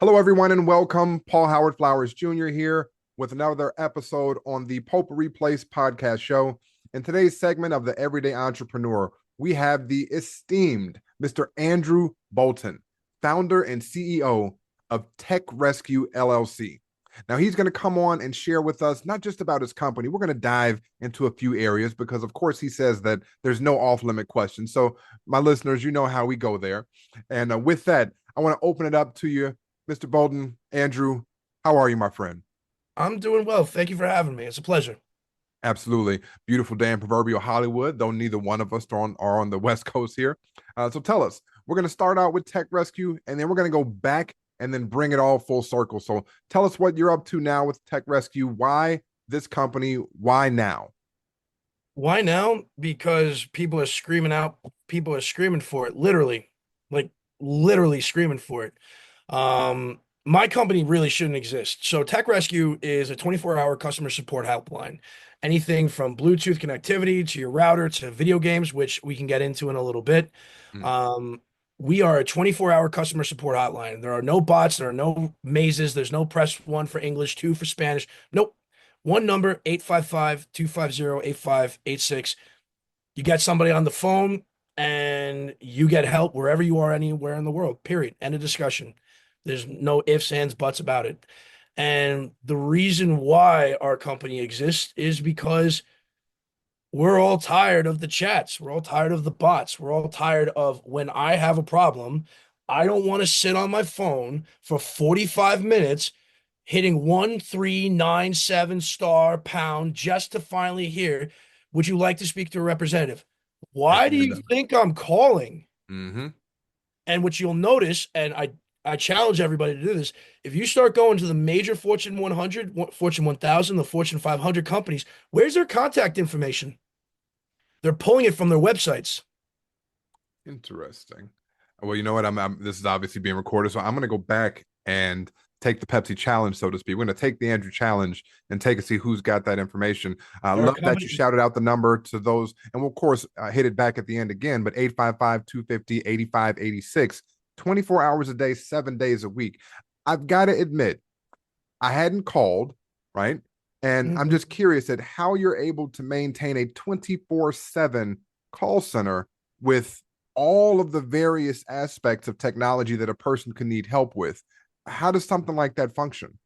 Hello, everyone, and welcome. Paul Howard Flowers Jr. here with another episode on the Potpourri Place Podcast Show. In today's segment of the Everyday Entrepreneur, we have the esteemed Mr. Andrew Bolton, founder and CEO of Tech Rescue LLC. Now, he's going to come on and share with us not just about his company. We're going to dive into a few areas because, of course, he says that there's no off-limit questions. So, my listeners, you know how we go there. And with that, I want to open it up to you, Mr. Bolton. Andrew, how are you, my friend? I'm doing well. Thank you for having me. It's a pleasure. Absolutely. Beautiful day in proverbial Hollywood, though neither one of us are on the West Coast here. So tell us, we're going to start out with Tech Rescue, and then we're going to go back and then bring it all full circle. So tell us what you're up to now with Tech Rescue. Why this company? Why now? Why now? Because people are screaming out, people are screaming for it, literally, like literally screaming for it. My company really shouldn't exist. So Tech Rescue is a 24-hour customer support helpline. Anything from Bluetooth connectivity to your router to video games, which we can get into in a little bit. Mm. Um, we are a 24-hour customer support hotline. There are no bots, there are no mazes, there's no press one for English, two for Spanish. Nope. One number, 855-250-8586. You get somebody on the phone and you get help wherever you are, anywhere in the world, period. End of discussion. There's no ifs, ands, buts about it. And the reason why our company exists is because we're all tired of the chats. We're all tired of the bots. We're all tired of when I have a problem, I don't want to sit on my phone for 45 minutes hitting 1397 star pound just to finally hear, would you like to speak to a representative? At Why the do end you of it. think I'm calling? Mm-hmm. And what you'll notice, and I challenge everybody to do this, if you start going to the major Fortune 100, Fortune 1000, the Fortune 500 companies, where's their contact information? They're pulling it from their websites. Interesting. Well, you know what? This is obviously being recorded, so I'm going to go back and take the Pepsi challenge, so to speak. We're going to take the Andrew challenge and take and see who's got that information. I Our love that you company, shouted out the number to those, and we'll, of course, hit it back at the end again. But 855-250-8586, 24 hours a day, 7 days a week. I've got to admit, I hadn't called, right? And I'm just curious at how you're able to maintain a 24/7 call center with all of the various aspects of technology that a person can need help with. How does something like that function?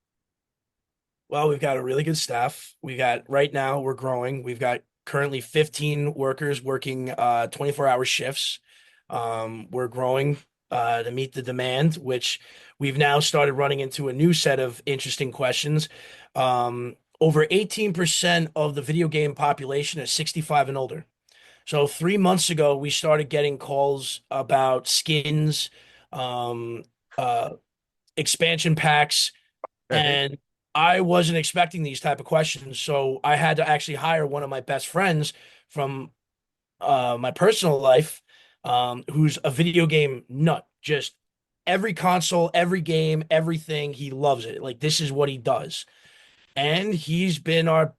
well, we've got a really good staff. We got right now we're growing. We've got currently 15 workers working 24-hour shifts. We're growing to meet the demand, which we've now started running into a new set of interesting questions. Over 18% of the video game population is 65 and older. So 3 months ago, we started getting calls about skins, um, uh, expansion packs, Okay. and I wasn't expecting these type of questions. So I had to actually hire one of my best friends from my personal life, who's a video game nut. Just every console, every game, everything, he loves it. Like this is what he does. And he's been our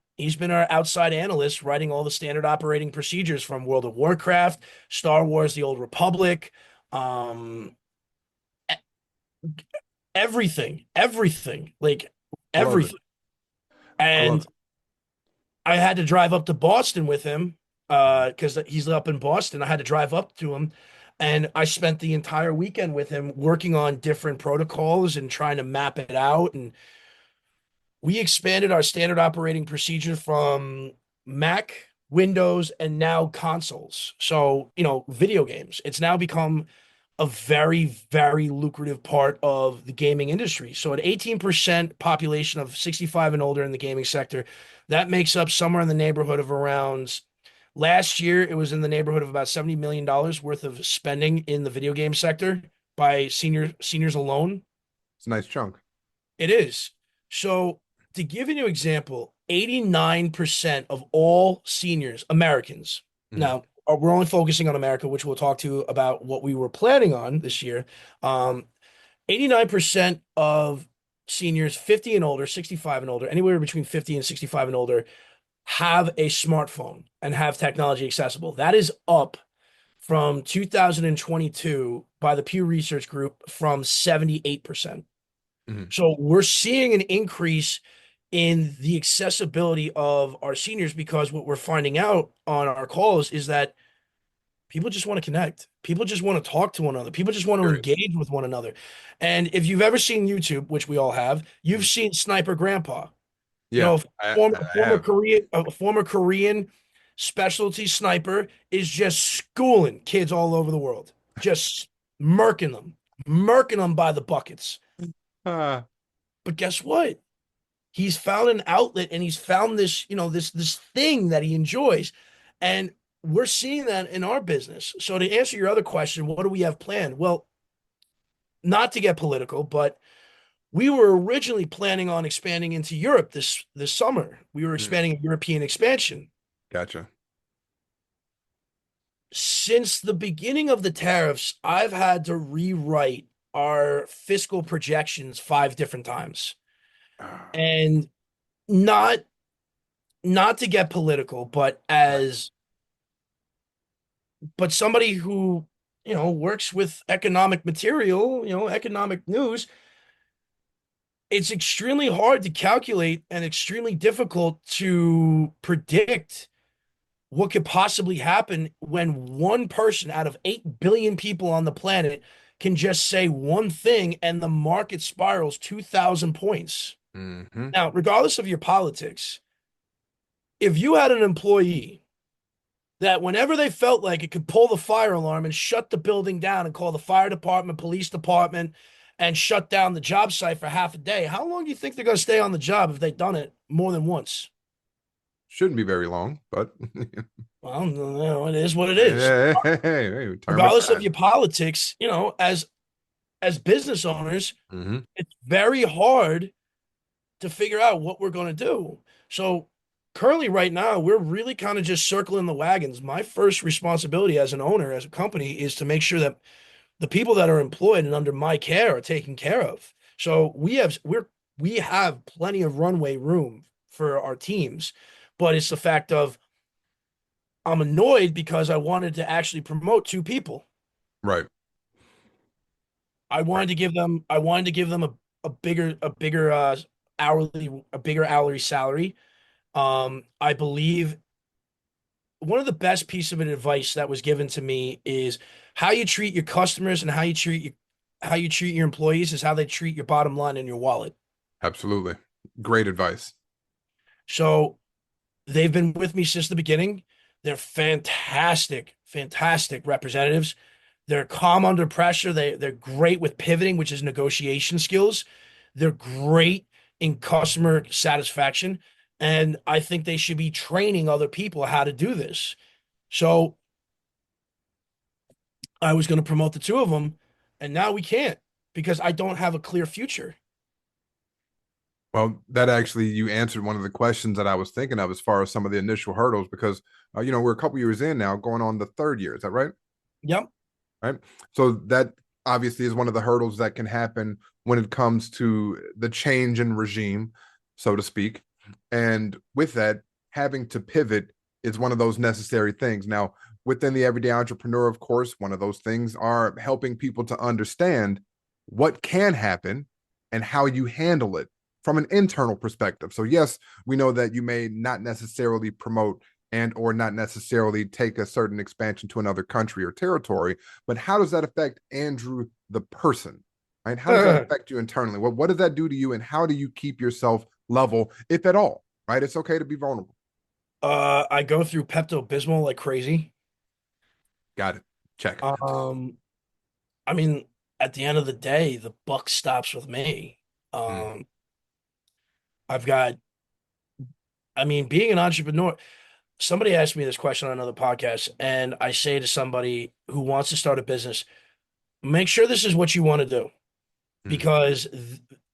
outside analyst writing all the standard operating procedures from World of Warcraft, Star Wars, The Old Republic, um, e- everything, like I love it. everything. I love And it. I had to drive up to Boston with him because he's up in Boston. I had to drive up to him, and I spent the entire weekend with him working on different protocols and trying to map it out. And we expanded our standard operating procedure from Mac, Windows, and now consoles. So, video games. It's now become a very, very lucrative part of the gaming industry. So, an 18% population of 65 and older in the gaming sector, that makes up somewhere in the neighborhood of around last year, it was in the neighborhood of about $70 million worth of spending in the video game sector by seniors alone. It's a nice chunk. It is. So, to give you an example, 89% of all seniors, Americans, Mhm. now we're only focusing on America, which we'll talk to about what we were planning on this year. 89% of seniors 50 and older, 65 and older, anywhere between 50 and 65 and older, have a smartphone and have technology accessible. That is up from 2022 by the Pew Research Group from 78%. Mhm. So we're seeing an increase in the accessibility of our seniors because what we're finding out on our calls is that people just want to connect. People just want to talk to one another. People just want to Period. engage with one another. And if you've ever seen YouTube, which we all have, you've Mhm. seen Sniper Grandpa. You Yeah, know, I have. a former Korean specialty sniper is just schooling kids all over the world, just murking them by the buckets. Uh, But guess what? He's found an outlet and he's found this, this thing that he enjoys. And we're seeing that in our business. So to answer your other question, what do we have planned? Well, not to get political, but we were originally planning on expanding into Europe this summer. We were mm, expanding a European expansion. gotcha. Since the beginning of the tariffs, I've had to rewrite our fiscal projections 5 different times. Ah, And not not to get political, right. but somebody who, works with economic material, economic news, it's extremely hard to calculate and extremely difficult to predict what could possibly happen when one person out of 8 billion people on the planet can just say one thing and the market spirals 2,000 points. Hmm. Now, regardless of your politics, if you had an employee that whenever they felt like it could pull the fire alarm and shut the building down and call the fire department, police department, and shut down the job site for half a day, how long do you think they're going to stay on the job if they've done it more than once? Shouldn't be very long, but Well, it is what it is. hey, turn with Regardless of time. your politics, as business owners, Hmm. it's very hard to figure out what we're going to do. So currently right now, we're really kind of just circling the wagons. My first responsibility as an owner, as a company, is to make sure that the people that are employed and under my care are taken care of. So we have plenty of runway room for our teams, but it's the fact of I'm annoyed because I wanted to actually promote 2 people. Right, right. I wanted to give them a bigger hourly salary. I believe one of the best piece of advice that was given to me is how you treat your customers and how you treat your employees is how they treat your bottom line and your wallet. Absolutely. Great advice. So they've been with me since the beginning. They're fantastic, fantastic representatives. They're calm under pressure. They're great with pivoting, which is negotiation skills. They're great in customer satisfaction. And I think they should be training other people how to do this. So I was going to promote the 2 of them, and now we can't because I don't have a clear future. Well, that actually you answered one of the questions that I was thinking of as far as some of the initial hurdles because we're a couple years in now, going on the third year. Is that right? Yep. Right. So that obviously is one of the hurdles that can happen when it comes to the change in regime, so to speak. And with that, having to pivot is one of those necessary things. Now, within the everyday entrepreneur, of course, one of those things are helping people to understand what can happen and how you handle it from an internal perspective. So, yes, we know that you may not necessarily promote and or not necessarily take a certain expansion to another country or territory, but how does that affect Andrew the person? Right? How does that affect you internally? What does that do to you, and how do you keep yourself level, if at all? Right? It's okay to be vulnerable. I go through Pepto-Bismol like crazy. Got it. Check. Um, I mean, at the end of the day, the buck stops with me. Mm, Um, I've got, I mean, being an entrepreneur, somebody asked me this question on another podcast, and I say to somebody who wants to start a business, make sure this is what you want to do mm. because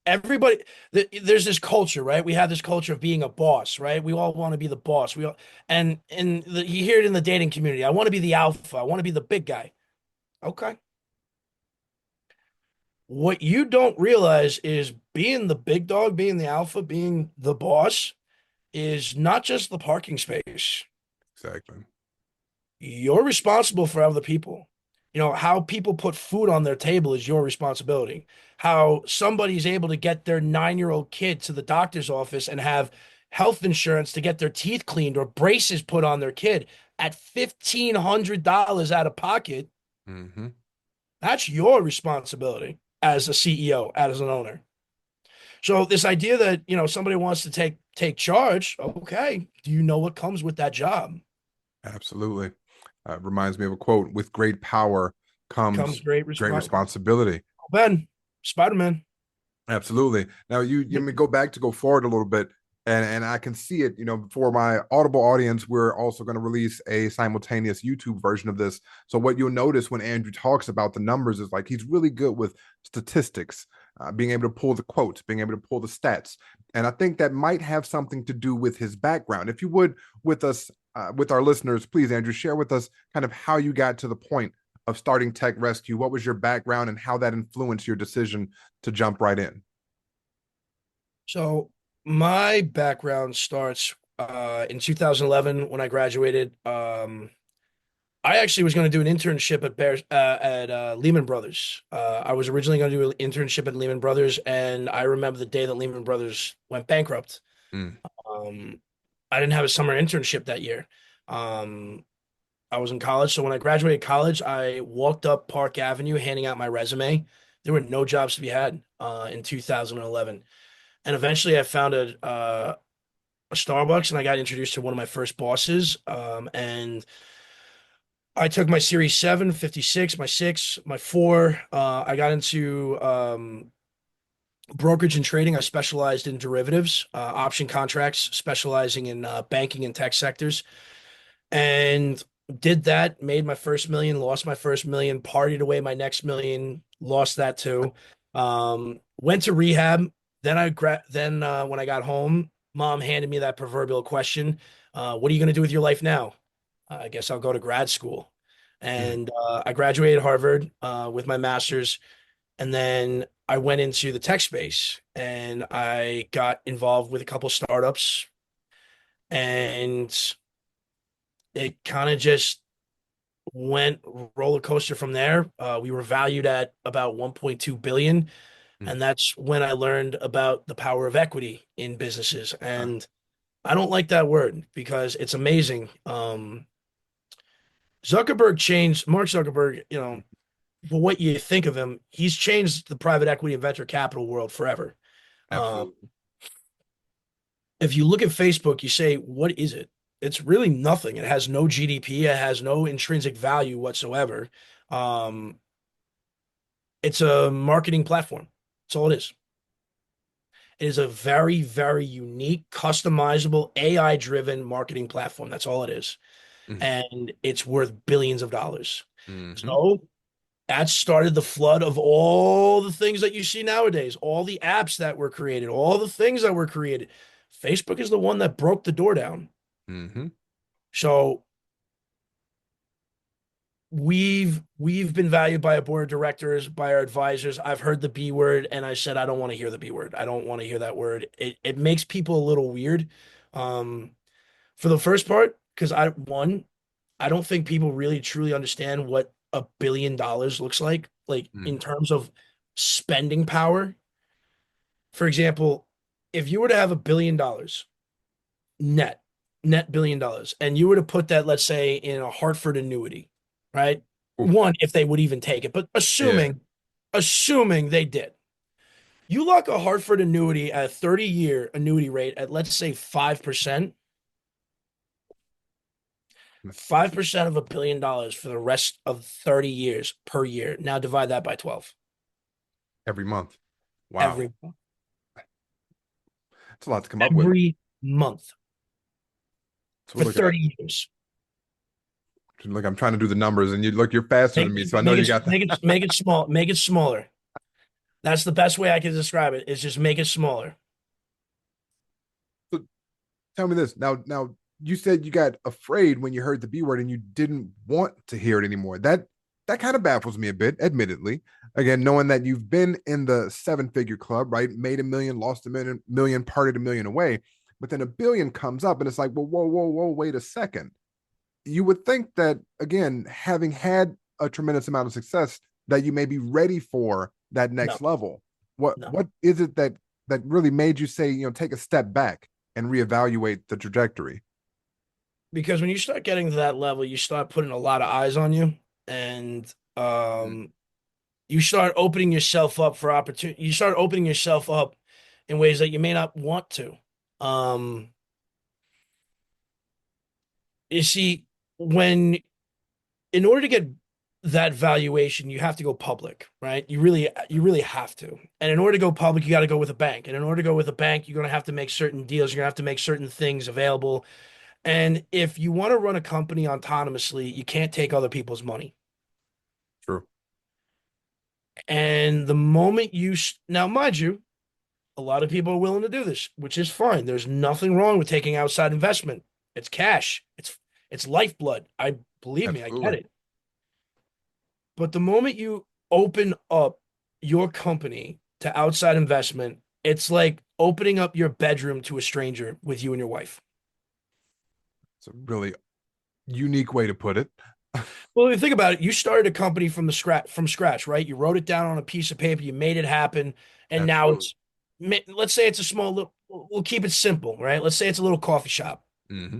everybody, there's this culture, right? We have this culture of being a boss, right? We all want to be the boss. You hear it in the dating community. I want to be the alpha. I want to be the big guy. Okay. What you don't realize is being the big dog, being the alpha, being the boss is not just the parking space. Exactly. You're responsible for other people. How people put food on their table is your responsibility. How somebody's able to get their 9-year-old kid to the doctor's office and have health insurance to get their teeth cleaned or braces put on their kid at $1,500 out of pocket, Mm-hmm. that's your responsibility as a CEO, as an owner. So this idea that, somebody wants to take charge, okay, do you know what comes with that job? Absolutely. Reminds me of a quote: "With great power Comes comes great great response. responsibility." Ben, Spider-Man. Absolutely. Now you may go forward a little bit, and I can see it. For my Audible audience, we're also going to release a simultaneous YouTube version of this. So what you'll notice when Andrew talks about the numbers is like he's really good with statistics, being able to pull the quotes, being able to pull the stats, and I think that might have something to do with his background. If you would, with us, with our listeners, please, Andrew, share with us kind of how you got to the point of starting Tech Rescue. What was your background and how that influenced your decision to jump right in? So my background starts in 2011 when I graduated. I actually was going to do an internship at Lehman Brothers. I was originally going to do an internship at Lehman Brothers, and I remember the day that Lehman Brothers went bankrupt. Mm, Um, I didn't have a summer internship that year. Um, I was in college, so when I graduated college, I walked up Park Avenue handing out my resume. There were no jobs to be had in 2011, and eventually I found a Starbucks, and I got introduced to one of my first bosses. And I took my Series 7, 56, my 6, my 4. I got into brokerage and trading. I specialized in derivatives, option contracts, specializing in banking and tech sectors. And did that, made my first million, lost my first million, partied away my next million, lost that too. Went to rehab. Then when I got home, mom handed me that proverbial question, what are you going to do with your life now? I guess I'll go to grad school. mm, And I graduated Harvard with my master's. And then I went into the tech space and I got involved with a couple startups. And it kind of just went roller coaster from there. We were valued at about 1.2 billion. mm. And that's when I learned about the power of equity in businesses. Uh, And I don't like that word because it's amazing. Mark Zuckerberg, for what you think of him, he's changed the private equity and venture capital world forever. Um, Absolutely. if you look at Facebook, you say, what is it? It's really nothing. It has no GDP. It has no intrinsic value whatsoever. Um, it's a marketing platform. That's all it is. It is a very, very unique, customizable, AI-driven marketing platform. That's all it is. Mm, And it's worth billions of dollars. mhm, So that started the flood of all the things that you see nowadays, all the apps that were created, all the things that were created. Facebook is the one that broke the door down. mhm. So we've been valued by a board of directors, by our advisors. I've heard the B word and I said I don't want to hear the B word. I don't want to hear that word. It makes people a little weird. Um, for the first part, because I don't think people really truly understand what $1 billion looks like Mm, in terms of spending power. For example, if you were to have $1 billion net, net $1 billion, and you were to put that, let's say, in a Hartford annuity, right? oof, One, if they would even take it, but yeah. assuming they did, you lock a Hartford annuity at a 30-year annuity rate at, let's say, 5%, 5% of $1 billion for the rest of 30 years per year. Now divide that by 12 Every month. Wow. every It's a lot to come up with. every month So we're for looking at, 30 years. look, I'm trying to do the numbers and you're faster than me. So I know you got that. Make it small, make it smaller. That's the best way I can describe it is just make it smaller. So tell me this. Now you said you got afraid when you heard the B word and you didn't want to hear it anymore. That kind of baffles me a bit, admittedly. Again, knowing that you've been in the seven-figure club, right? Made a million, lost a million, parted a million away, but then a billion comes up and it's like, well, whoa, whoa, whoa, wait a second. You would think that, again, having had a tremendous amount of success that you may be ready for that No, next level. What no. what is it that really made you say, take a step back and reevaluate the trajectory? Because when you start getting to that level, you start putting a lot of eyes on you, and Mm, you start opening yourself up for opportunity. You start opening yourself up in ways that you may not want to. Um, you see, when in order to get that valuation, you have to go public, right? You really have to. And in order to go public, you got to go with a bank. And in order to go with a bank, you're going to have to make certain deals. You're going to have to make certain things available. And if you want to run a company autonomously, you can't take other people's money. true. And the moment now, mind you, a lot of people are willing to do this, which is fine. There's nothing wrong with taking outside investment. It's cash. It's lifeblood. I believe me, I get Absolutely. it. But the moment you open up your company to outside investment, it's like opening up your bedroom to a stranger with you and your wife. It's a really unique way to put it. Well, if you think about it, you started a company from scratch, right? You wrote it down on a piece of paper, you made it happen, and now Absolutely. it's let's say it's a small little, we'll keep it simple, right? Let's say it's a little coffee shop. Hmm.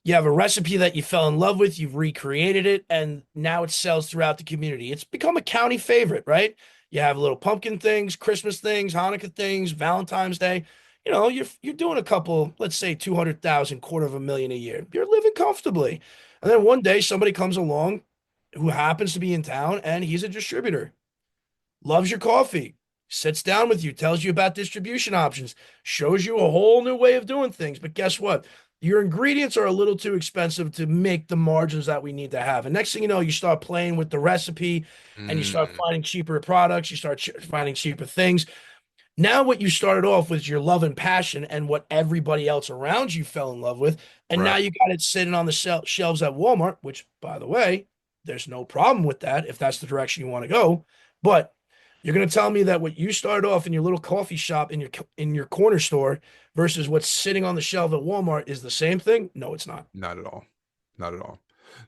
You have a recipe that you fell in love with, you've recreated it, and now it sells throughout the community. It's become a county favorite, right? You have little pumpkin things, Christmas things, Hanukkah things, Valentine's Day. You're doing a couple, let's say 200,000, quarter of a million a year. You're living comfortably. And then one day somebody comes along who happens to be in town and he's a distributor, loves your coffee, sits down with you, tells you about distribution options, shows you a whole new way of doing things. But guess what? Your ingredients are a little too expensive to make the margins that we need to have. And next thing you know, you start playing with the recipe and you start Mm, finding cheaper products, you start finding cheaper things. Now, what you started off with is your love and passion and what everybody else around you fell in love with. And now right. you got it sitting on the shelves at Walmart, which, by the way, there's no problem with that if that's the direction you want to go. But you're going to tell me that what you started off in your little coffee shop in your corner store versus what's sitting on the shelf at Walmart is the same thing? No, it's not. Not at all. Not at all.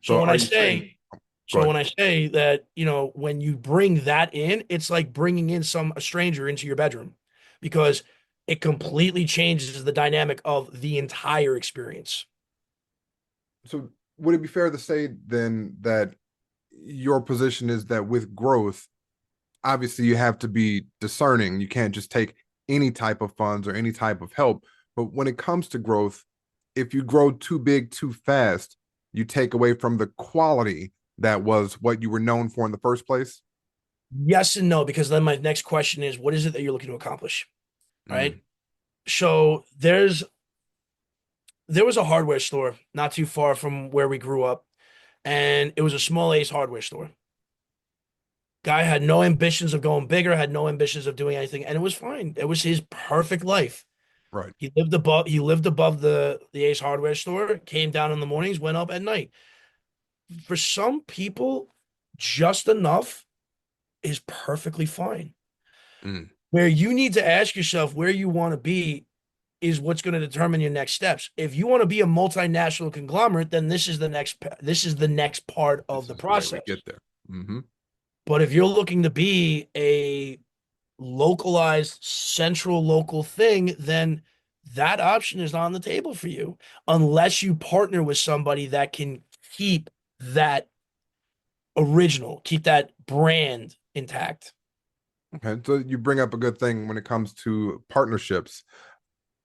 So So when are I you saying, say go so ahead. when I say that, when you bring that in, it's like bringing in a stranger into your bedroom because it completely changes the dynamic of the entire experience. So would it be fair to say then that your position is that with growth, obviously you have to be discerning. You can't just take any type of funds or any type of help. But when it comes to growth, if you grow too big too fast, you take away from the quality that was what you were known for in the first place. Yes and no, because then my next question is, what is it that you're looking to accomplish? Right. Mm, So there was a hardware store not too far from where we grew up, and it was a small Ace hardware store. Guy had no ambitions of going bigger, had no ambitions of doing anything, and it was fine. It was his perfect life. right. He lived above the Ace Hardware store, came down in the mornings, went up at night. For some people, just enough is perfectly fine. Mm, Where you need to ask yourself where you want to be is what's going to determine your next steps. If you want to be a multinational conglomerate, then this is the next part of this the is where we process. get there. Hmm. But if you're looking to be a localized central local thing, then that option is on the table for you unless you partner with somebody that can keep that keep that brand intact. Okay. So you bring up a good thing when it comes to partnerships.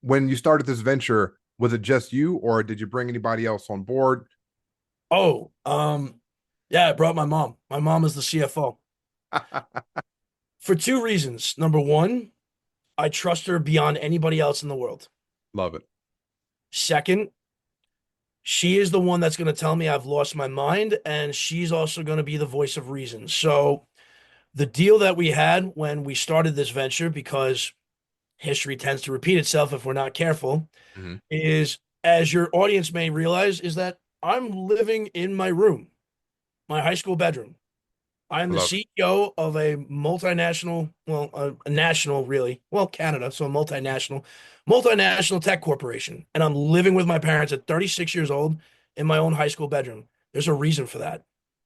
When you started this venture, was it just you or did you bring anybody else on board? Oh, yeah, I brought my mom. My mom is the CFO for two reasons. Number one, I trust her beyond anybody else in the world. Love it. Second, she is the one that's going to tell me I've lost my mind, and she's also going to be the voice of reason. So the deal that we had when we started this venture, because history tends to repeat itself if we're not careful, Hmm. is, as your audience may realize, is that I'm living in my room, my high school bedroom. I'm I the love it. CEO of a multinational, well, a national, really, well, Canada, so a multinational tech corporation. And I'm living with my parents at 36 years old in my own high school bedroom. There's a reason for that.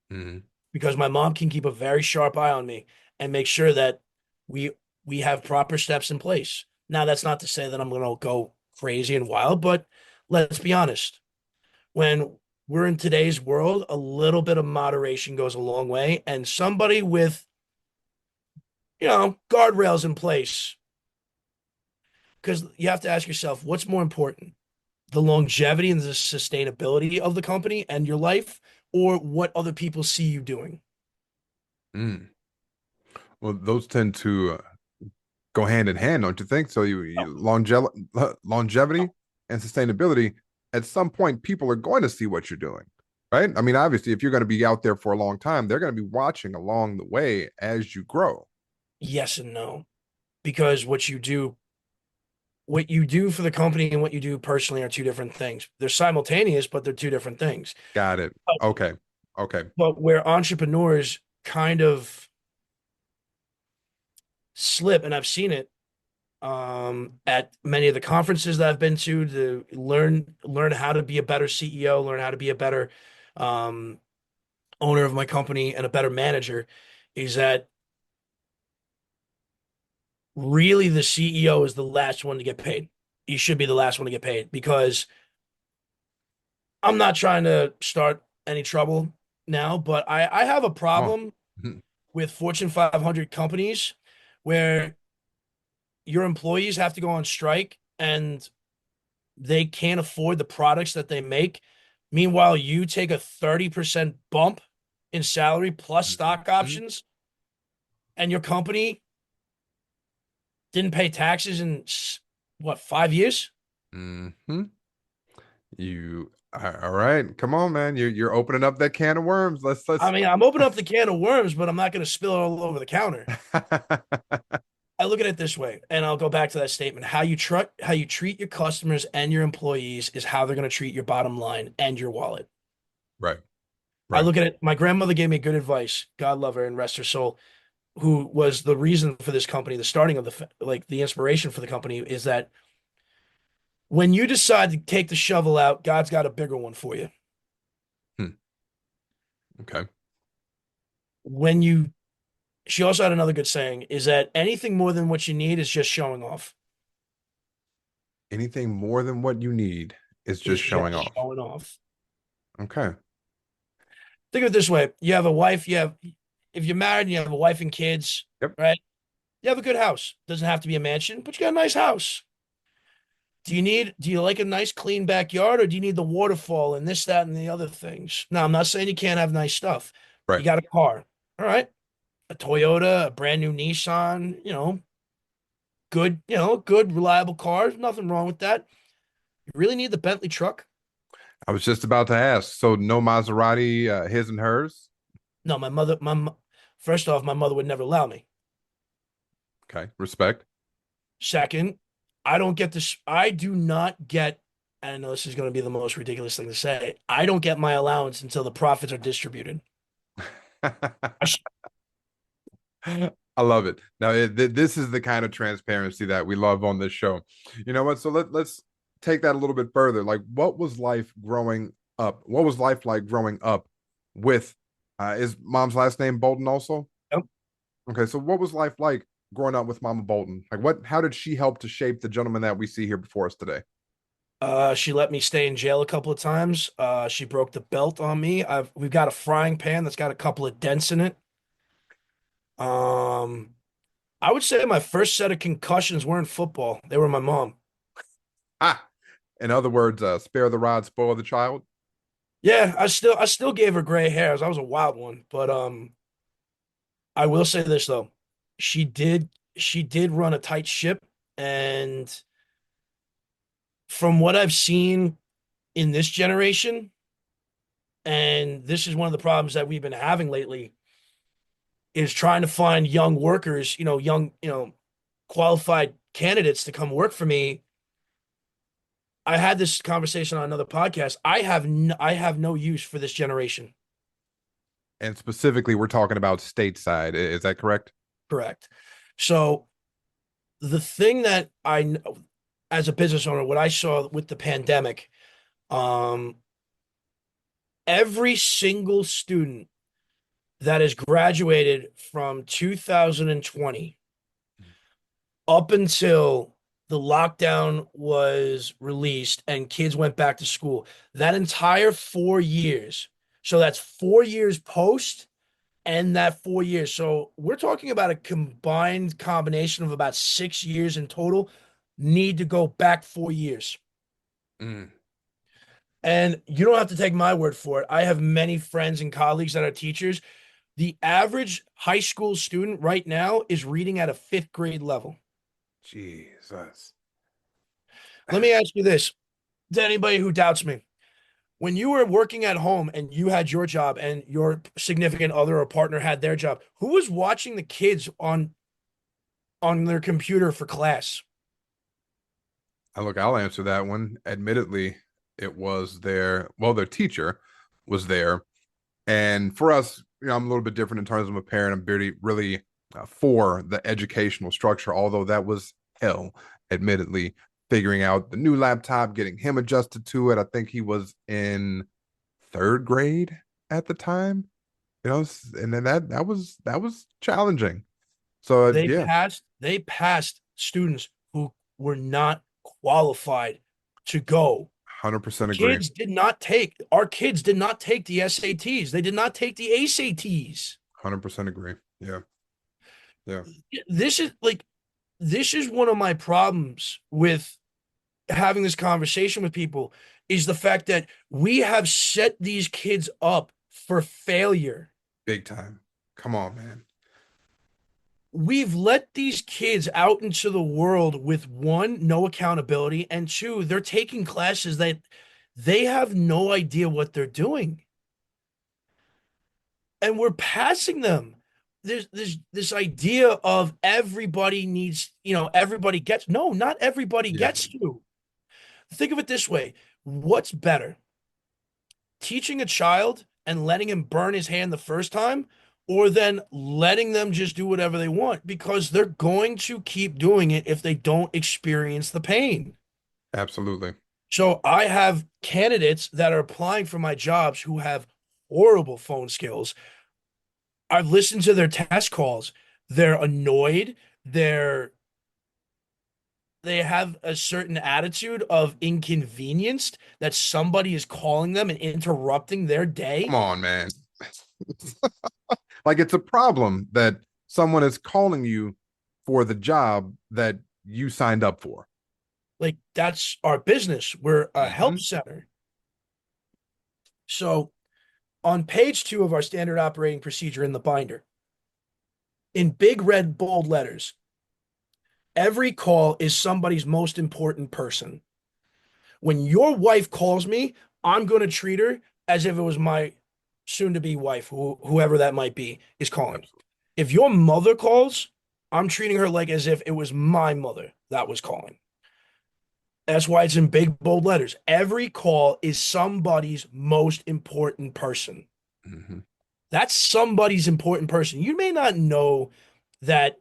Hmm. because my mom can keep a very sharp eye on me and make sure that we we have proper steps in place. Now, that's not to say that I'm going to go crazy and wild, but let's be honest. When we're in today's world, a little bit of moderation goes a long way, and somebody with, guardrails in place, because you have to ask yourself, what's more important? The longevity and the sustainability of the company and your life, or what other people see you doing? Mm. Well, those tend to go hand in hand, don't you think? So longevity and sustainability. At some point, people are going to see what you're doing, right? I mean, obviously, if you're going to be out there for a long time, they're going to be watching along the way as you grow. Yes and no, because what you do for the company and what you do personally are two different things. They're simultaneous, but they're two different things. Got it. But, Okay. Okay. but where entrepreneurs kind of slip, and I've seen it at many of the conferences that I've been to learn how to be a better CEO, learn how to be a better um, owner of my company and a better manager, is that really the CEO is the last one to get paid. He should be the last one to get paid because I'm not trying to start any trouble now, but I have a Oh. problem with Fortune 500 companies where your employees have to go on strike and they can't afford the products that they make. Meanwhile, you take a 30% bump in salary plus stock options, and your company didn't pay taxes in what, 5 years? Mm-hmm. You all right? Come on, man. You're opening up that can of worms. I Let's. mean, I'm opening up the can of worms, but I'm not going to spill it all over the counter. I look at it this way, and I'll go back to that statement. How you treat your customers and your employees is how they're going to treat your bottom line and your wallet. Right. I Right. look at it. My grandmother gave me good advice. God love her and rest her soul. Who was the reason for this company, the starting of the inspiration for the company is that when you decide to take the shovel out, God's got a bigger one for you. Hmm. Okay. When you, she also had another good saying is that anything more than what you need is just showing off, Anything more than what you need is is just just showing off. showing off. Okay. Think of it this way. You have a wife, if you're married and you have a wife and kids, Yep. right? You have a good house. Doesn't have to be a mansion, but you got a nice house. Do you like a nice clean backyard or do you need the waterfall and this, that, and the other things? Now, I'm not saying you can't have nice stuff. You Right. got a car. All right. A Toyota, a brand new Nissan, good, reliable car. There's nothing wrong with that. You really need the Bentley truck? I was just about to ask. So no Maserati, his and hers. No, first off, my mother would never allow me. Okay. Respect. Second, I don't get this. I do not get, and I know this is going to be the most ridiculous thing to say. I don't get my allowance until the profits are distributed. I sh- I love it. Now, this is the kind of transparency that we love on this show. You know what? So let's take that a little bit further. Like, what was life growing up? What was life like growing up with? Is mom's last name Bolton also? Yep. Okay, so what was life like growing up with Mama Bolton? Like, what? How did she help to shape the gentleman that we see here before us today? She let me stay in jail a couple of times. She broke the belt on me. We've got a frying pan that's got a couple of dents in it. Um, I would say my first set of concussions weren't football. They were my mom. Ah, in other words, spare the rod, spoil the child. Yeah, I still gave her gray hairs. I was a wild one, but I will say this though. She did run a tight ship, and from what I've seen in this generation, and this is one of the problems that we've been having lately, is trying to find young workers, qualified candidates to come work for me. I had this conversation on another podcast. I have no use for this generation. And specifically, we're talking about stateside. Is that correct? Correct. So the thing that as a business owner, what I saw with the pandemic, um, every single student that has graduated from 2020 up until the lockdown was released and kids went back to school. That entire 4 years. So that's 4 years post and that 4 years. So we're talking about a combined combination of about 6 years in total. Need to go back 4 years. Mm. And you don't have to take my word for it. I have many friends and colleagues that are teachers. The average high school student right now is reading at a fifth grade level. Jesus. Let me ask you this to anybody who doubts me. When you were working at home and you had your job and your significant other or partner had their job, who was watching the kids on their computer for class? Look, I'll answer that one. Admittedly, it was their teacher was there. And for us, I'm a little bit different in terms of a parent. I'm really for the educational structure, although that was hell, admittedly, figuring out the new laptop, getting him adjusted to it. I think he was in third grade at the time, and then that was challenging. So yeah, They passed students who were not qualified to go. 100% agree. Our kids did not take the SATs. They did not take the ACTs. 100% agree. Yeah. Yeah. This is like, this is one of my problems with having this conversation with people is the fact that we have set these kids up for failure. Big time. Come on, man. We've let these kids out into the world with one, no accountability, and two, they're taking classes that they have no idea what they're doing. And we're passing them. There's this idea of everybody needs, everybody gets. No, not everybody Yeah. gets to. Think of it this way. What's better? Teaching a child and letting him burn his hand the first time, or then letting them just do whatever they want, because they're going to keep doing it if they don't experience the pain. Absolutely. So I have candidates that are applying for my jobs who have horrible phone skills. I've listened to their test calls. They're annoyed. They have a certain attitude of inconvenienced that somebody is calling them and interrupting their Come day. on, man. Like it's a problem that someone is calling you for the job that you signed up for. Like, that's our business. We're a help Mhm. center. So on page 2 of our standard operating procedure in the binder, in big red bold letters, every call is somebody's most important person. When your wife calls me, I'm going to treat her as if it was my soon to be wife, whoever that might be, is calling. Absolutely. If your mother calls, I'm treating her like as if it was my mother that was calling. That's why it's in big bold letters. Every call is somebody's most important person. Mhm. That's somebody's important person. You may not know that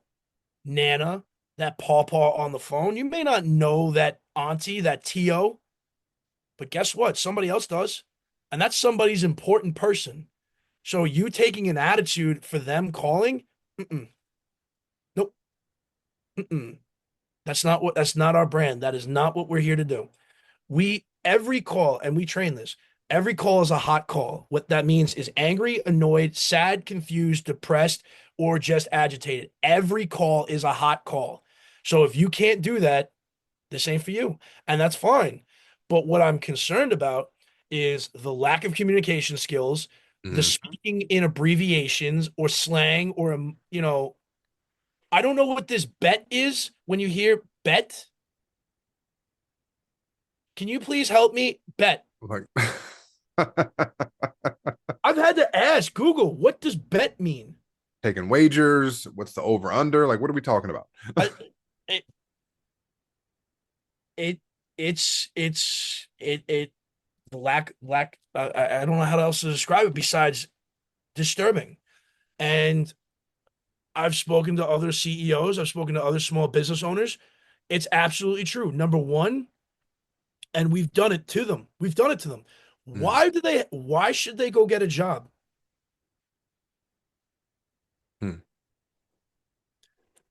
Nana, that Pawpaw on the phone. You may not know that auntie, that Tio, but guess what? Somebody else does. And that's somebody's important person. So you taking an attitude for them calling, mm-mm, nope, mm-mm. That's not our brand. That is not what we're here to do. Every call, and we train this, every call is a hot call. What that means is angry, annoyed, sad, confused, depressed, or just agitated. Every call is a hot call. So if you can't do that, this ain't for you. And that's fine. But what I'm concerned about is the lack of communication skills, the Mhm. speaking in abbreviations or slang, or, I don't know what this bet is when you hear bet. Can you please help me? Bet. Like I've had to ask Google, what does bet mean? taking wagers, what's the over under? Like what are we talking about? I, it, it, it, the lack, I don't know how else to describe it besides disturbing. And I've spoken to other CEOs, I've spoken to other small business owners. It's absolutely true. Number one, and we've done it to them. We've done it to them. Mm. Why should they go get a job? Hmm.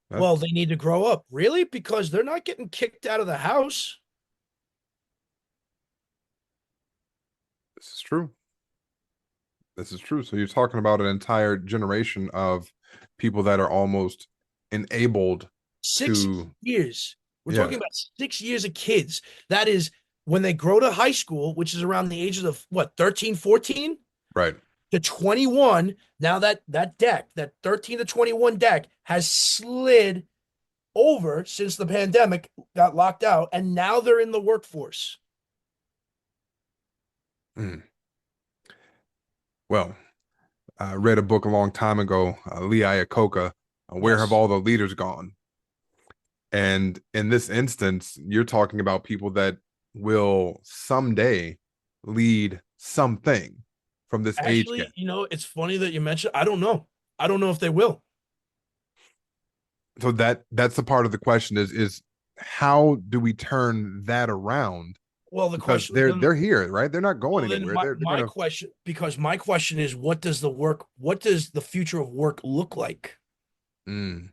Well, That's they need to grow up. Really? Because they're not getting kicked out of the house. this is true. This is true. So you're talking about an entire generation of people that are almost enabled Six to, years. We're yeah, talking about 6 years of kids. That is when they grow to high school, which is around the ages of what, 13, 14 right. to 21. Now that deck, that 13 to 21 deck has slid over since the pandemic got locked out, and now they're in the workforce. Mm. Well, I read a book a long time ago, Lee Iacocca, Where Have Yes. All the Leaders Gone? And in this instance, you're talking about people that will someday lead something from this age gap. Actually, it's funny that you mentioned. I don't know. I don't know if they will. So that's the part of the question is how do we turn that around? Well, the Because question they're then, they're here, right? They're not going well, then anywhere. my, They're my gonna question, because my question is, what does the future of work look like? mm,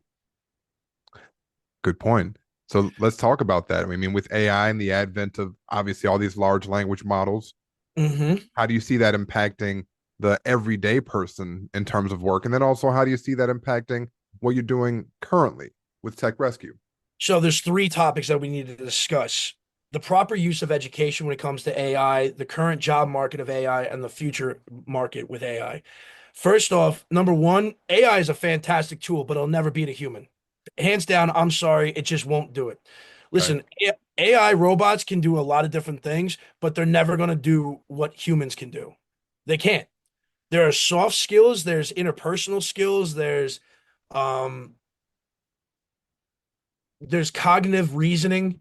good point. So let's talk about that. I mean, with AI and the advent of obviously all these large language models, Hmm. how do you see that impacting the everyday person in terms of work? And then also, how do you see that impacting what you're doing currently with Tech Rescue? So there's three topics that we need to discuss. The proper use of education when it comes to AI, the current job market of AI, and the future market with AI. First off, number one, AI is a fantastic tool, but it'll never beat a human. Hands down, I'm sorry, it just won't do it. Okay. Listen, AI robots can do a lot of different things, but they're never going to do what humans can do. They can't. There are soft skills, there's interpersonal skills, um there's cognitive reasoning.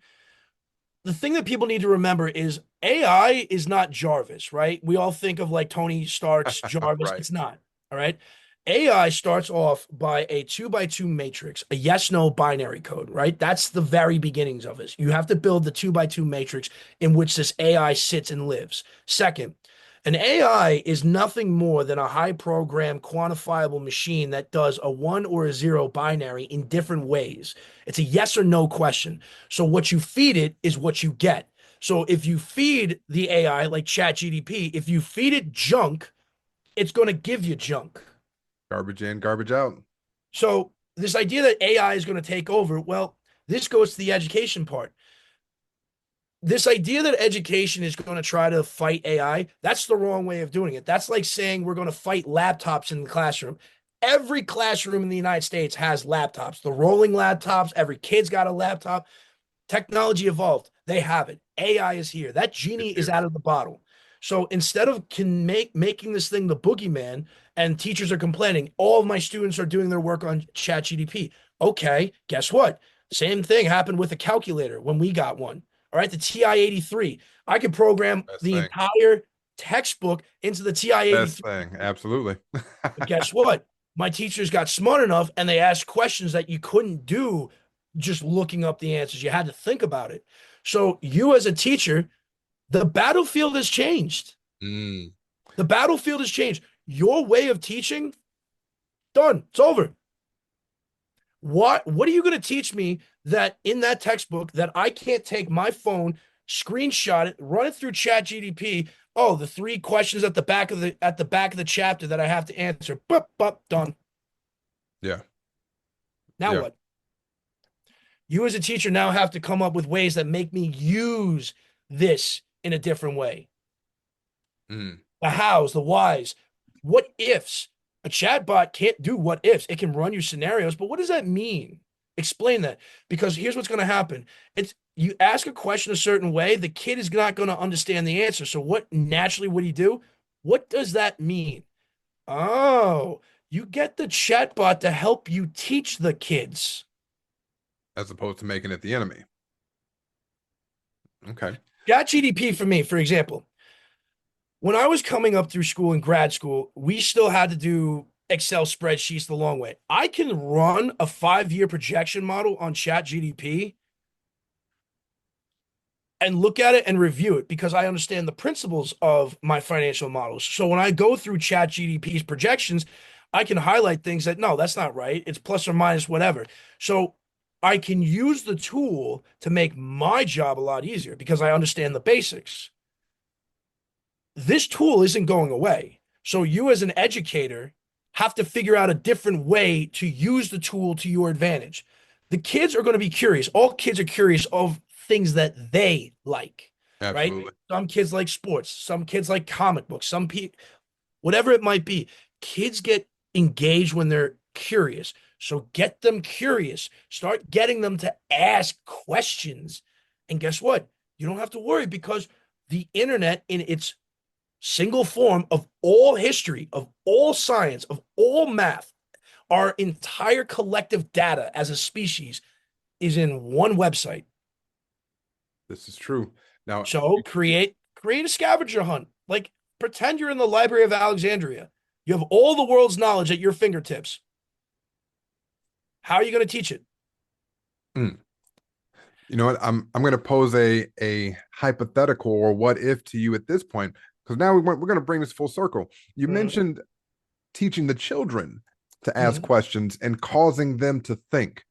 The thing that people need to remember is AI is not Jarvis, right? We all think of like Tony Stark's Jarvis. Right. It's not. All right. AI starts off by a 2x2 matrix, a yes no binary code, right? That's the very beginnings of it. You have to build the 2x2 matrix in which this AI sits and lives. Second, an AI is nothing more than a high program quantifiable machine that does a one or a zero binary in different ways. It's a yes or no question. So what you feed it is what you get. So if you feed the AI like ChatGDP, if you feed it junk, it's going to give you junk. Garbage in, garbage out. So this idea that AI is going to take over, well, this goes to the education part. This idea that education is going to try to fight AI, that's the wrong way of doing it. That's like saying we're going to fight laptops in the classroom. Every classroom in the United States has laptops. The rolling laptops, every kid's got a laptop. Technology evolved. They have it. AI is here. That genie It's is here. out of the bottle. So instead of making this thing the boogeyman and teachers are complaining, all of my students are doing their work on ChatGDP. Okay, guess what? Same thing happened with a calculator when we got one. All right, the TI-83. I could program Best the thing. entire textbook into the Best TI-83. thing. Absolutely. But guess what? My teachers got smart enough and they asked questions that you couldn't do just looking up the answers. You had to think about it. So, you as a teacher, the battlefield has changed. Mm, The battlefield has changed. Your way of teaching, done. It's over. What are you going to teach me that in that textbook that I can't take my phone, screenshot it, run it through ChatGDP? Oh, the three questions at the back of the chapter that I have to answer. Bup, bup, done. yeah. Now Yeah. what? You as a teacher now have to come up with ways that make me use this in a different way. Mm, The hows, the whys, what ifs. A chatbot can't do what ifs. It can run you scenarios, but what does that mean? Explain that. Because here's what's going to happen. It's you ask a question a certain way, the kid is not going to understand the answer. So what naturally would he do? What does that mean? Oh, you get the chatbot to help you teach the kids. as opposed to making it the enemy. Okay. ChatGDP for me, for example, when I was coming up through school in grad school, we still had to do Excel spreadsheets the long way. I can run a 5 year projection model on ChatGDP and look at it and review it because I understand the principles of my financial models. So when I go through ChatGDP's projections, I can highlight things that, no, that's not right. It's plus or minus whatever. So I can use the tool to make my job a lot easier because I understand the basics. This tool isn't going away. So you as an educator have to figure out a different way to use the tool to your advantage. The kids are going to be curious. All kids are curious of things that they like, right? Absolutely. Some kids like sports, some kids like comic books, some people, whatever it might be. Kids get engaged when they're curious. So get them curious. Start getting them to ask questions. And guess what? You don't have to worry because the internet in its single form of all history, of all science, of all math, our entire collective data as a species is in one website. This is true. Now, So create a scavenger hunt. Like pretend you're in the Library of Alexandria. You have all the world's knowledge at your fingertips. How are you going to teach it? mm, you know what? I'm going to pose a hypothetical or what if to you at this point, because now we're going to bring this full circle. You mentioned teaching the children to ask Mhm. questions and causing them to think.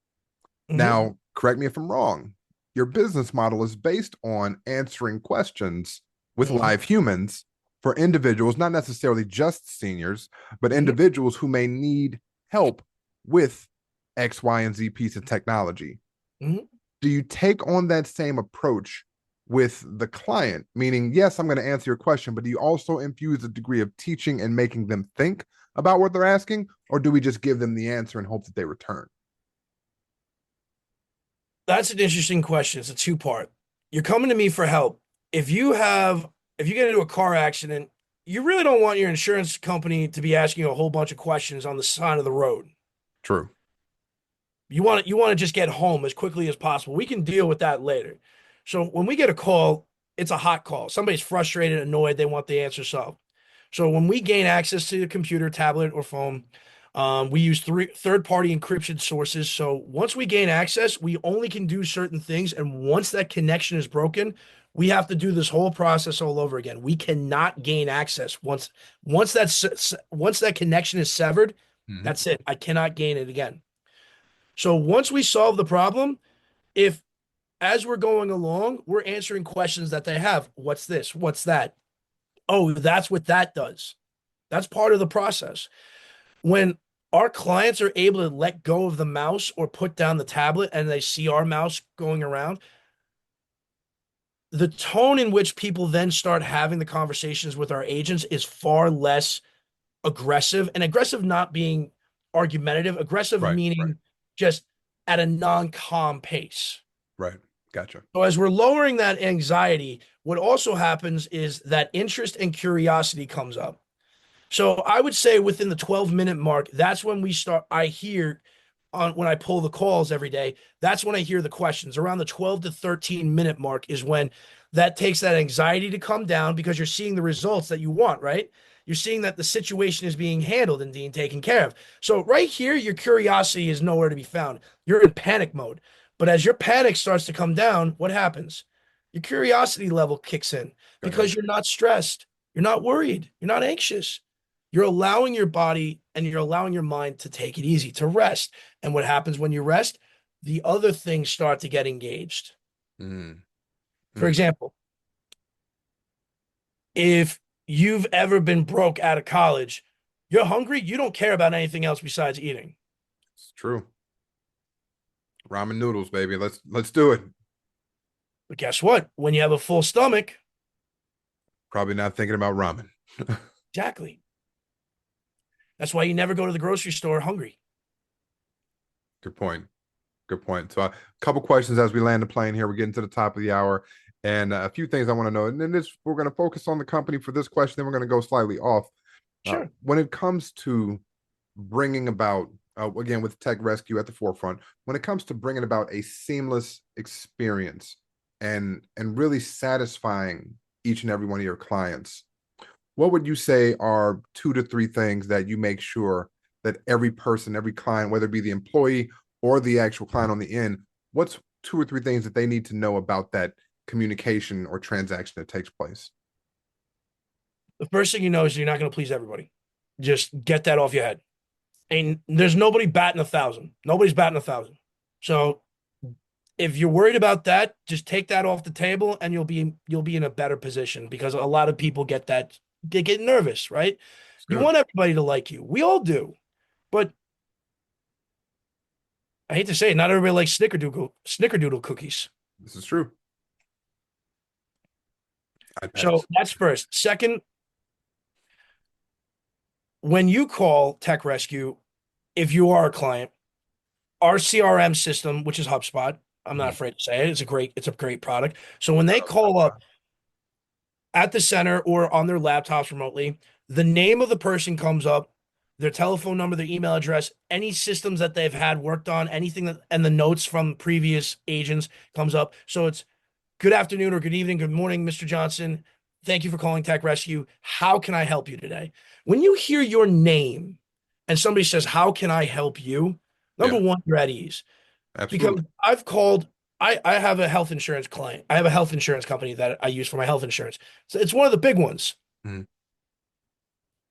Mhm. Now, correct me if I'm wrong. Your business model is based on answering questions with Mhm. live humans for individuals, not necessarily just seniors, but Mhm. individuals who may need help with X, Y, and Z piece of technology. Mhm. Do you take on that same approach with the client? Meaning, yes, I'm going to answer your question, but do you also infuse a degree of teaching and making them think about what they're asking? Or do we just give them the answer and hope that they return? That's an interesting question. It's a two-part. You're coming to me for help. If you have, if you get into a car accident, you really don't want your insurance company to be asking you a whole bunch of questions on the side of the road. True. You want to just get home as quickly as possible. We can deal with that later. So when we get a call, it's a hot call. Somebody's frustrated, annoyed, they want the answer solved. So when we gain access to the computer, tablet, or phone, we use third-party encryption sources. So once we gain access, we only can do certain things, and once that connection is broken, we have to do this whole process all over again. We cannot gain access once that connection is severed. Mhm. That's it. I cannot gain it again. So once we solve the problem, if as we're going along, we're answering questions that they have. What's this? What's that? Oh, that's what that does. That's part of the process. When our clients are able to let go of the mouse or put down the tablet and they see our mouse going around, the tone in which people then start having the conversations with our agents is far less aggressive, and aggressive not being argumentative, aggressive Right, right, meaning just at a non-calm pace. right. Gotcha. So as we're lowering that anxiety, what also happens is that interest and curiosity comes up. So I would say within the 12-minute mark, that's when we start. I hear on when I pull the calls every day, that's when I hear the questions. Around the 12 to 13-minute mark is when that takes that anxiety to come down because you're seeing the results that you want, right? You're seeing that the situation is being handled and being taken care of. So right here, your curiosity is nowhere to be found. You're in panic mode. But as your panic starts to come down, what happens? Your curiosity level kicks in Gotcha. because you're not stressed. You're not worried. You're not anxious. You're allowing your body and you're allowing your mind to take it easy, to rest. And what happens when you rest? The other things start to get engaged. Mm, For mm. example, if you've ever been broke out of college, you're hungry, you don't care about anything else besides eating. It's true. Ramen noodles, baby. Let's do it. But guess what? When you have a full stomach, Probably not thinking about ramen. exactly. That's why you never go to the grocery store hungry. Good point. Good point. So, a couple questions as we land the plane here. We're getting to the top of the hour, and a few things I want to know. And then this, we're going to focus on the company for this question. Then we're going to go slightly off. Sure. When it comes to bringing about, again, with Tech Rescue at the forefront, when it comes to bringing about a seamless experience and really satisfying each and every one of your clients, what would you say are 2 to 3 things that you make sure that every person, every client, whether it be the employee or the actual client on the end, what's 2 or 3 things that they need to know about that communication or transaction that takes place? The first thing you know is you're not going to please everybody. Just get that off your head. And there's nobody batting 1,000. Nobody's batting 1,000. So if you're worried about that, just take that off the table and you'll be in a better position because a lot of people get that they get nervous, right? It's You good. want everybody to like you. We all do. But I hate to say it, not everybody likes snickerdoodle cookies. This is true. So iPads. that's first. Second, when you call Tech Rescue, if you are a client, our CRM system, which is HubSpot, I'm not Mhm. afraid to say it, it's a great product. So when they Shout out call to up at the center or on their laptops remotely, the name of the person comes up, their telephone number, their email address, any systems that they've had worked on, anything that, and the notes from previous agents comes up. So it's good afternoon or good evening, good morning, Mr. Johnson. Thank you for calling Tech Rescue. How can I help you today? When you hear your name and somebody says, how can I help you? Number Yeah, one, you're at ease because absolutely. I've called. I have a health insurance client. I have a health insurance company that I use for my health insurance. So it's one of the big ones. Mhm.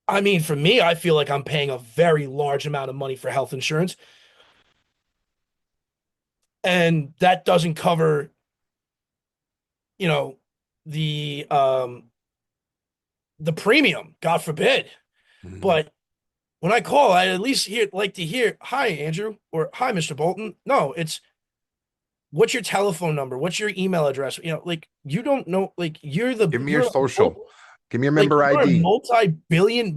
I mean, for me, I feel like I'm paying a very large amount of money for health insurance, and that doesn't cover, you know, the premium, God forbid. Mhm. But when I call, I at least like to hear, "Hi, Andrew," or "Hi, Mr. Bolton." No, it's what's your telephone number? What's your email address? Like you don't know, like Give me your you're social. Give me a like member you're a ID. multi-billion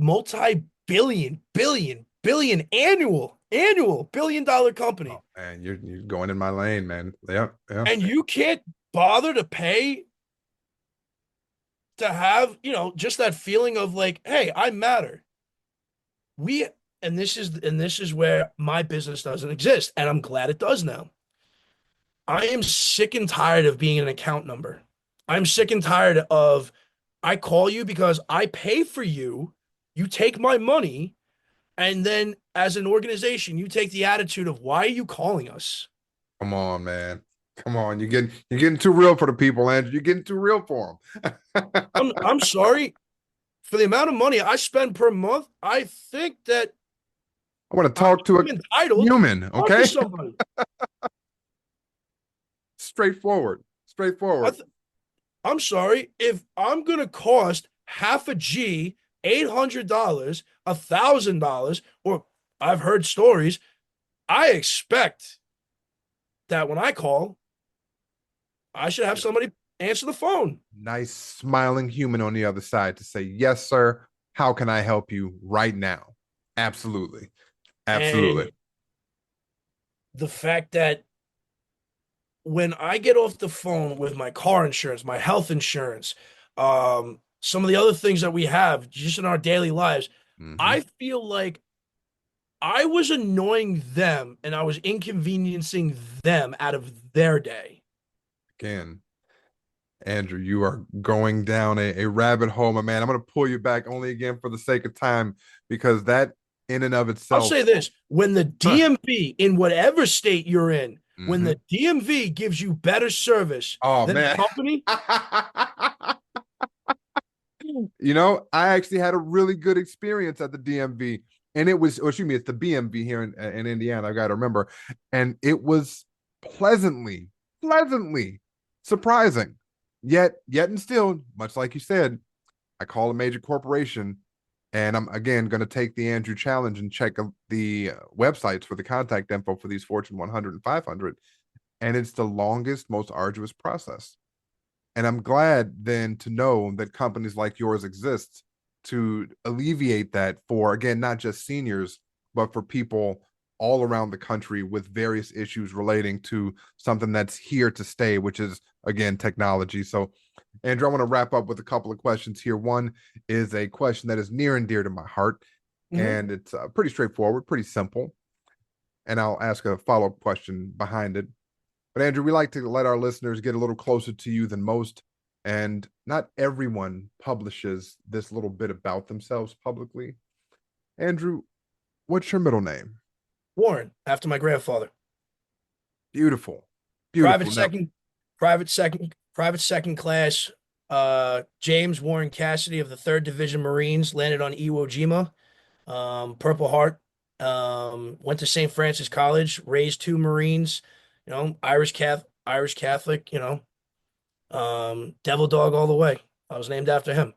annual $1 billion Oh company, man, you're going in my lane, man. Yeah, yeah. and you can't bother to pay to have, just that feeling of like, hey, I matter. We and this is where my business doesn't exist, and I'm glad it does now. I am sick and tired of being an account number. I'm sick and tired of I call you because I pay for you, you take my money, and then as an organization, you take the attitude of why are you calling us? Come on, man. Come on. You're getting too real for the people, Andrew. You're getting too real for them. I'm sorry for the amount of money I spend per month. I think that I want to I talk to a am entitled to human, talk to okay? somebody. Straightforward. I Straightforward. th- I'm sorry if I'm gonna cost half a G, $800, $1,000, or I've heard stories. I expect that when I call, I should have Yeah. somebody answer the phone. Nice smiling human on the other side to say, yes, sir. How can I help you right now? Absolutely. Absolutely. And the fact that when I get off the phone with my car insurance, my health insurance, some of the other things that we have just in our daily lives, Hmm. I feel like I was annoying them and I was inconveniencing them out of their day. Again, Andrew, you are going down a rabbit hole, my man. I'm going to pull you back only again for the sake of time because that in and of I'll itself. say this, when the Huh. DMV, in whatever state you're in, when Hmm. the DMV gives you better service Oh, than a man. company, I actually had a really good experience at the DMV, and it was, or excuse me, it's the BMV here in Indiana. I got to remember, and it was pleasantly surprising. Yet, and still, much like you said, I call a major corporation, and I'm again going to take the Andrew challenge and check the websites for the contact info for these Fortune 100 and 500, and it's the longest, most arduous process. And I'm glad then to know that companies like yours exist to alleviate that for, again, not just seniors, but for people all around the country with various issues relating to something that's here to stay, which is, again, technology. So, Andrew, I want to wrap up with a couple of questions here. One is a question that is near and dear to my heart, mhm, and it's pretty straightforward, pretty simple. And I'll ask a follow up question behind it. But Andrew, we like to let our listeners get a little closer to you than most. And not everyone publishes this little bit about themselves publicly. Andrew, what's your middle name? Warren, after my grandfather. Beautiful. Private Beautiful. Now, second, private second class. James Warren Cassidy of the Third Division Marines landed on Iwo Jima. Purple Heart. Went to St. Francis College, raised two Marines, Irish Catholic, devil dog all the way. I was named after him.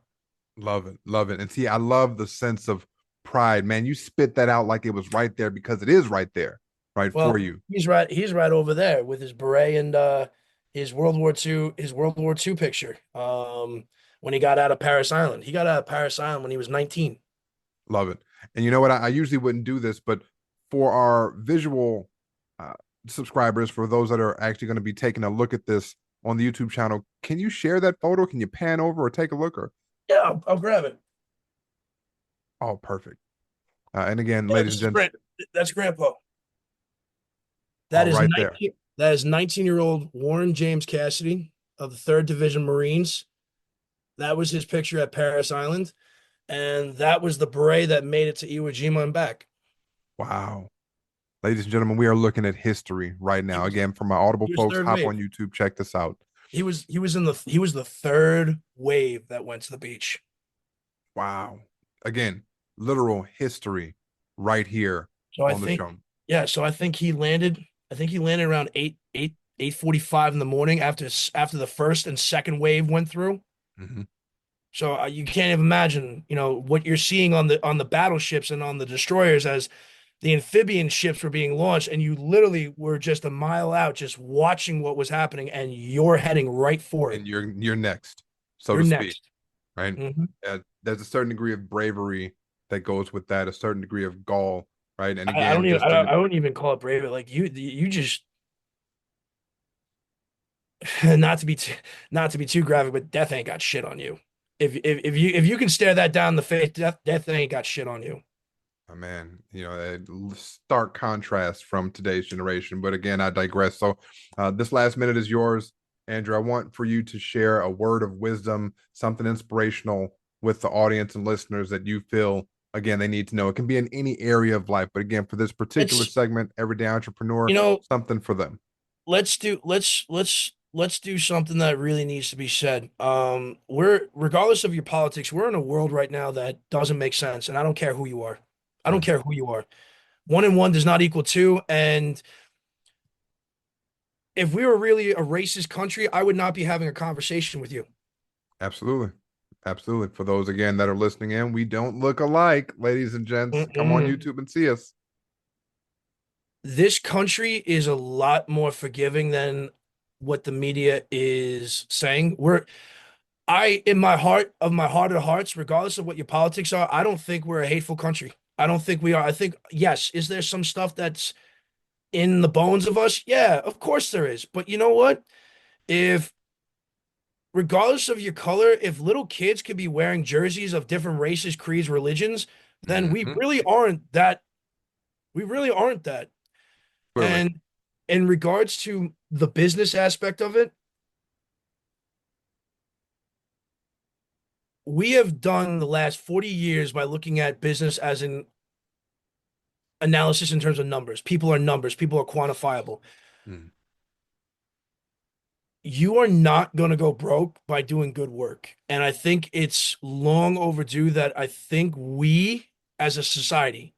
Love it. Love it. And see, I love the sense of pride, man. You spit that out like it was right there because it is right there, right for Well, you. he's right over there with his beret and his World War II picture. When he got out of Paris Island. He got out of Paris Island when he was 19. Love it. And you know what? I usually wouldn't do this, but for our visual uh, subscribers, for those that are actually going to be taking a look at this on the YouTube channel, can you share that photo? Can you pan over or take a look? Or Yeah, I'll grab it. oh, perfect. And again, Yeah, ladies this and is gents, great. That's Grandpa. all That is right there. 19. That is 19-year-old Warren James Cassidy of the 3rd Division Marines. That was his picture at Paris Island, and that was the beret that made it to Iwo Jima and back. Wow. Ladies and gentlemen, we are looking at history right He now. was Again, for my audible he was folks, third hop wave. on YouTube, check this out. He was the third wave that went to the beach. Wow. Again, literal history right here So I on the think, show. yeah. So I think he landed. I think he landed around 8:45 in the morning after the first and second wave went through. Mhm. So you can't even imagine, what you're seeing on the battleships and on the destroyers as the amphibian ships were being launched, and you literally were just a mile out, just watching what was happening, and you're heading right for it. And you're next, so You're to speak, next. right? Mhm. There's a certain degree of bravery that goes with that, a certain degree of gall, right? And I don't again, even just an I wouldn't even call it brave. Like you just not to be too graphic, but death ain't got shit on you. If you can stare that down in the face, death ain't got shit on you. oh, man, a stark contrast from today's generation. But again, I digress. So this last minute is yours, Andrew. I want for you to share a word of wisdom, something inspirational with the audience and listeners that you feel, again, they need to know. It can be in any area of life, but again, for this particular It's segment, everyday entrepreneur, you know something for them. let's do something that really needs to be said. We're regardless of your politics, we're in a world right now that doesn't make sense, and I don't care who you are. I don't Mm, care who you are. One and one does not equal two, and if we were really a racist country, I would not be having a conversation with you. absolutely. Absolutely. For those again that are listening in, we don't look alike, ladies and gents. Come on Mm-mm. YouTube and see us. This country is a lot more forgiving than what the media is saying. In my heart of hearts, regardless of what your politics are, I don't think we're a hateful country. I don't think we are. I think, yes, is there some stuff that's in the bones of us? Yeah, of course there is. But you know what? If regardless of your color, if little kids could be wearing jerseys of different races, creeds, religions, then we Mhm. really aren't that. We really aren't that. Clearly. And in regards to the business aspect of it, we have done the last 40 years by looking at business as an analysis in terms of numbers. People are numbers, people are quantifiable. Mm, You are not going to go broke by doing good work. And I think it's long overdue that I think we as a society,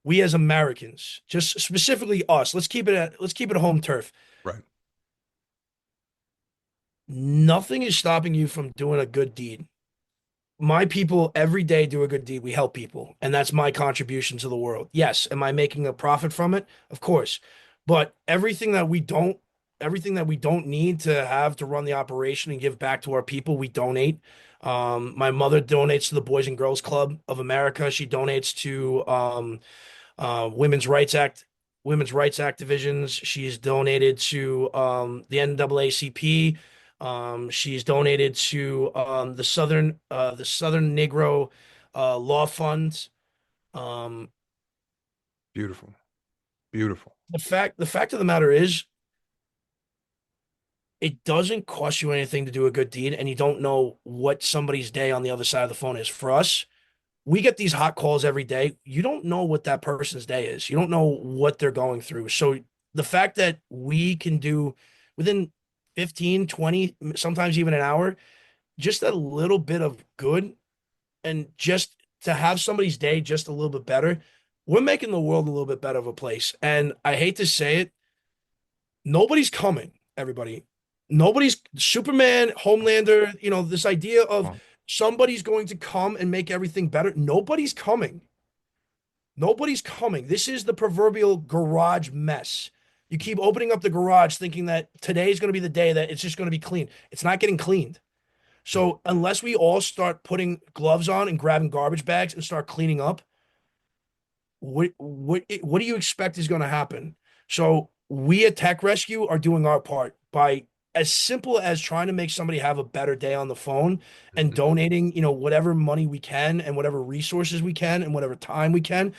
we as Americans, just specifically us, let's keep it a home turf. right. Nothing is stopping you from doing a good deed. My people every day do a good deed. We help people, and that's my contribution to the world. Yes, am I making a profit from it? Of course. But everything that we don't need to have to run the operation and give back to our people, we donate. My mother donates to the Boys and Girls Club of America. She donates to Women's Rights Act divisions. She's donated to the NAACP. She's donated to the Southern Negro Law Fund. Um, Beautiful. Beautiful. the fact of the matter is, it doesn't cost you anything to do a good deed, and you don't know what somebody's day on the other side of the phone is. For us, we get these hot calls every day. You don't know what that person's day is. You don't know what they're going through. So the fact that we can do within 15, 20, sometimes even an hour, just a little bit of good and just to have somebody's day just a little bit better, we're making the world a little bit better of a place. And I hate to say it, nobody's coming, everybody. Nobody's Superman, Homelander, this idea of Well, somebody's going to come and make everything better. Nobody's coming. Nobody's coming. This is the proverbial garage mess. You keep opening up the garage thinking that today's going to be the day that it's just going to be clean. It's not getting cleaned. So unless we all start putting gloves on and grabbing garbage bags and start cleaning up, what do you expect is going to happen? So we at Tech Rescue are doing our part by as simple as trying to make somebody have a better day on the phone and mhm. donating, whatever money we can and whatever resources we can and whatever time we can.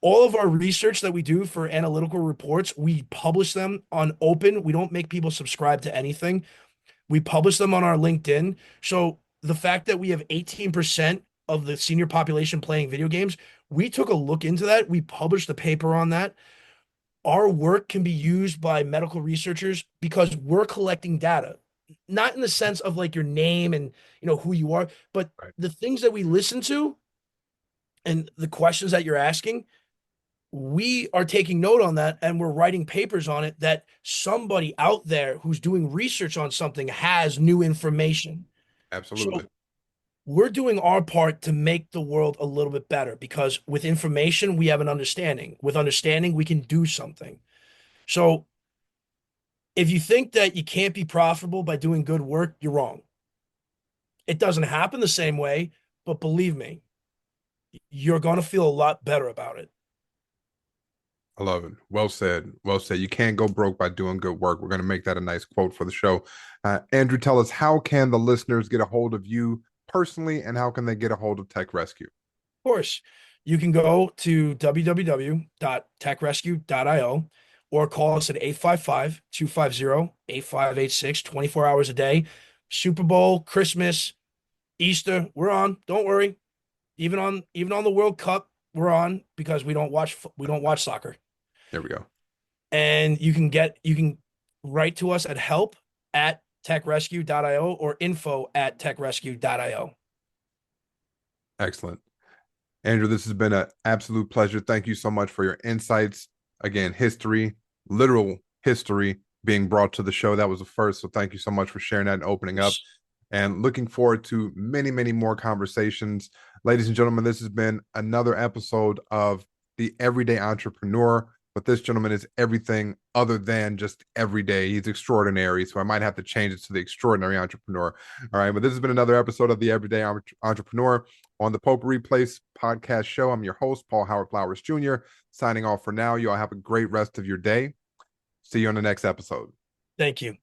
All of our research that we do for analytical reports, we publish them on open. We don't make people subscribe to anything. We publish them on our LinkedIn. So the fact that we have 18% of the senior population playing video games, we took a look into that. We published a paper on that. Our work can be used by medical researchers because we're collecting data, not in the sense of like your name and who you are, but Right. the things that we listen to and the questions that you're asking, we are taking note on that and we're writing papers on it that somebody out there who's doing research on something has new information. Absolutely. So we're doing our part to make the world a little bit better because with information, we have an understanding. With understanding, we can do something. So if you think that you can't be profitable by doing good work, you're wrong. It doesn't happen the same way, but believe me, you're going to feel a lot better about it. I love it. Well said. Well said. You can't go broke by doing good work. We're going to make that a nice quote for the show. Andrew, tell us, how can the listeners get a hold of you personally, and how can they get a hold of Tech Rescue? Of course, you can go to www.techrescue.io or call us at 855-250-8586, 24 hours a day. Super Bowl, Christmas, Easter, we're on. Don't worry. Even on the World Cup, we're on because we don't watch soccer. There we go. And you can write to us at help at techrescue.io or info at techrescue.io. Excellent. Andrew, this has been an absolute pleasure. Thank you so much for your insights. Again, history, literal history being brought to the show. That was the first. So thank you so much for sharing that and opening up. And looking forward to many, many more conversations. Ladies and gentlemen, this has been another episode of The Everyday Entrepreneur. But this gentleman is everything other than just everyday. He's extraordinary. So I might have to change it to the Extraordinary Entrepreneur. All right. But this has been another episode of The Everyday Entrepreneur on the Potpourri Place Podcast Show. I'm your host, Paul Howard Flowers Jr., signing off for now. You all have a great rest of your day. See you on the next episode. Thank you.